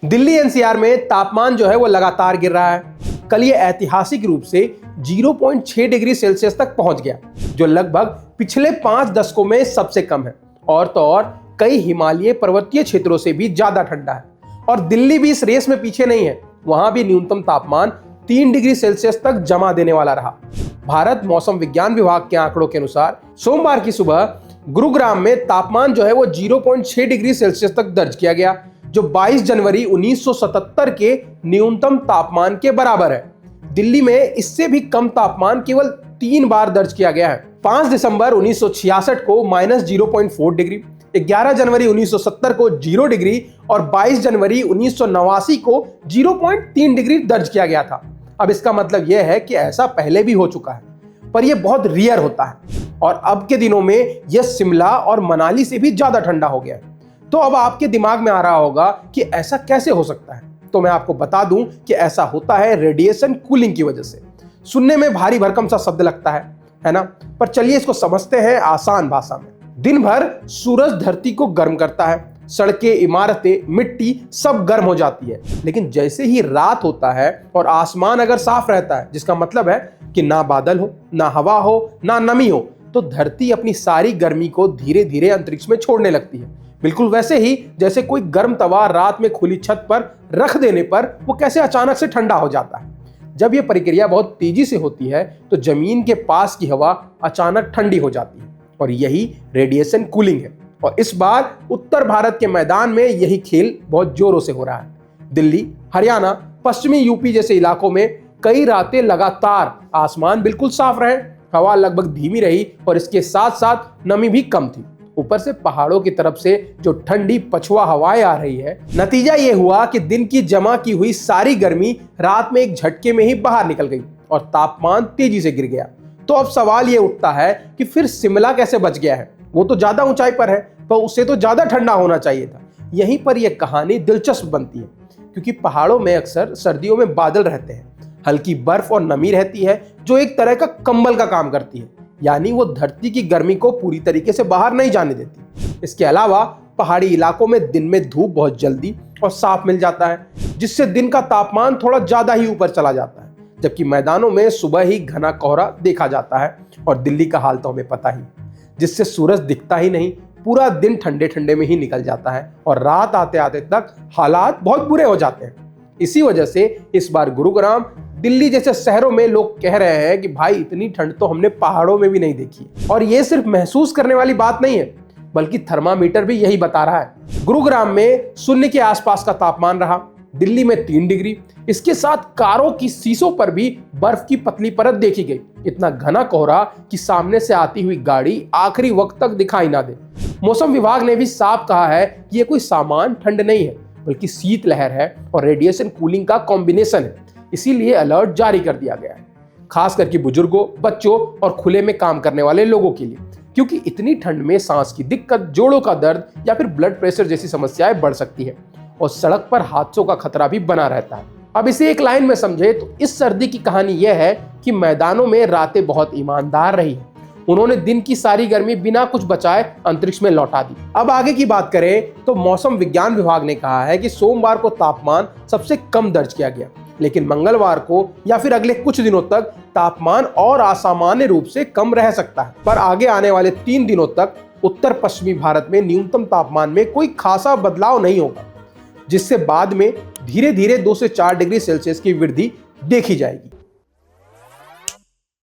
Delhi NCR में तापमान जो है वो लगातार गिर रहा है। कल ये ऐतिहासिक रूप से 0.6 डिग्री सेल्सियस तक पहुंच गया, जो लगभग पिछले 5 दशकों में सबसे कम है। और तो और कई हिमालय पर्वतीय क्षेत्रों से भी ज्यादा ठंडा है। और दिल्ली भी इस रेस में पीछे नहीं है, वहां भी न्यूनतम तापमान 3 डिग्री सेल्सियस तक जमा देने वाला रहा। भारत मौसम विज्ञान विभाग के आंकड़ों के अनुसार सोमवार की सुबह गुरुग्राम में तापमान जो है वो 0.6 डिग्री सेल्सियस तक दर्ज किया गया, जो 22 जनवरी 1977 के न्यूनतम तापमान के बराबर है। दिल्ली में इससे भी कम तापमान केवल 3 बार दर्ज किया गया है। 5 दिसंबर 1966 को -0.4 डिग्री, 11 जनवरी 1970 को 0 डिग्री और 22 जनवरी 1989 को 0.3 डिग्री दर्ज किया गया था। अब इसका मतलब यह है कि ऐसा पहले भी हो चुका है, पर यह बहुत रेयर होता है। और अब के दिनों में यह शिमला और मनाली से भी ज्यादा ठंडा हो गया है। तो अब आपके दिमाग में आ रहा होगा कि ऐसा कैसे हो सकता है। तो मैं आपको बता दूं कि ऐसा होता है रेडिएशन कूलिंग की वजह से। सुनने में भारी भरकम सा शब्द लगता है ना? पर चलिए इसको समझते हैं आसान भाषा में। दिन भर सूरज धरती को गर्म करता है, सड़कें, इमारतें, मिट्टी सब गर्म हो जाती है। लेकिन जैसे ही रात होता है और आसमान अगर साफ रहता है, जिसका मतलब है कि ना बादल हो, ना हवा हो, ना नमी हो, तो धरती अपनी सारी गर्मी को धीरे धीरे अंतरिक्ष में छोड़ने लगती है। बिल्कुल वैसे ही जैसे कोई गर्म तवा रात में खुली छत पर रख देने पर वो कैसे अचानक से ठंडा हो जाता है। जब ये प्रक्रिया बहुत तेजी से होती है तो जमीन के पास की हवा अचानक ठंडी हो जाती है, और यही रेडिएशन कूलिंग है। और इस बार उत्तर भारत के मैदान में यही खेल बहुत जोरों से हो रहा है। दिल्ली, हरियाणा, पश्चिमी यूपी जैसे इलाकों में कई रातें लगातार आसमान बिल्कुल साफ रहे, हवा लगभग धीमी रही और इसके साथ साथ नमी भी कम थी। ऊपर से पहाड़ों की तरफ से जो ठंडी पछुआ हवाएं आ रही है, नतीजा ये हुआ कि दिन की जमा की हुई सारी गर्मी रात में एक झटके में ही बाहर निकल गई और तापमान तेजी से गिर गया। तो अब सवाल ये उठता है कि फिर शिमला कैसे बच गया है? वो तो ज्यादा ऊंचाई पर है, पर उससे तो ज्यादा ठंडा होना चाहिए था। यहीं पर यह कहानी दिलचस्प बनती है, क्योंकि पहाड़ों में अक्सर सर्दियों में बादल रहते हैं, हल्की बर्फ और नमी रहती है जो एक तरह का कंबल का काम करती है, यानी वो धरती की गर्मी को पूरी तरीके से बाहर नहीं जाने देती। इसके अलावा पहाड़ी इलाकों में दिन में धूप बहुत जल्दी और साफ मिल जाता है, जिससे दिन का तापमान थोड़ा ज्यादा ही ऊपर चला जाता है। जबकि मैदानों में सुबह ही घना कोहरा देखा जाता है, और दिल्ली का हाल तो हमें पता ही, जिससे सूरज दिखता ही नहीं, पूरा दिन ठंडे ठंडे में ही निकल जाता है और रात आते आते तक हालात बहुत बुरे हो जाते हैं। इसी वजह से इस बार गुरुग्राम, दिल्ली जैसे शहरों में लोग कह रहे हैं कि भाई इतनी ठंड तो हमने पहाड़ों में भी नहीं देखी। और ये सिर्फ महसूस करने वाली बात नहीं है, बल्कि थर्मामीटर भी यही बता रहा है। गुरुग्राम में 0 के आसपास का तापमान रहा, दिल्ली में 3 डिग्री। इसके साथ कारों की शीशों पर भी बर्फ की पतली परत देखी गई। इतना घना कोहरा कि सामने से आती हुई गाड़ी आखिरी वक्त तक दिखाई ना दे। मौसम विभाग ने भी साफ कहा है कि यह कोई सामान्य ठंड नहीं है, बल्कि शीतलहर है और रेडिएशन कूलिंग का कॉम्बिनेशन है। इसीलिए अलर्ट जारी कर दिया गया है, खास करके बुजुर्गों, बच्चों और खुले में काम करने वाले लोगों के लिए, क्योंकि इतनी ठंड में सांस की दिक्कत, जोड़ों का दर्द या फिर ब्लड प्रेशर जैसी समस्याएं बढ़ सकती है और सड़क पर हादसों का खतरा भी बना रहता है। अब इसे एक लाइन में समझे तो इस सर्दी की कहानी यह है कि मैदानों में रातें बहुत ईमानदार रही है। उन्होंने दिन की सारी गर्मी बिना कुछ बचाए अंतरिक्ष में लौटा दी। अब आगे की बात करें तो मौसम विज्ञान विभाग ने कहा है कि सोमवार को तापमान सबसे कम दर्ज किया गया, लेकिन मंगलवार को या फिर अगले कुछ दिनों तक तापमान और असामान्य रूप से कम रह सकता है। पर आगे आने वाले 3 दिनों तक उत्तर पश्चिमी भारत में न्यूनतम तापमान में कोई खासा बदलाव नहीं होगा, जिससे बाद में धीरे धीरे 2 से 4 डिग्री सेल्सियस की वृद्धि देखी जाएगी।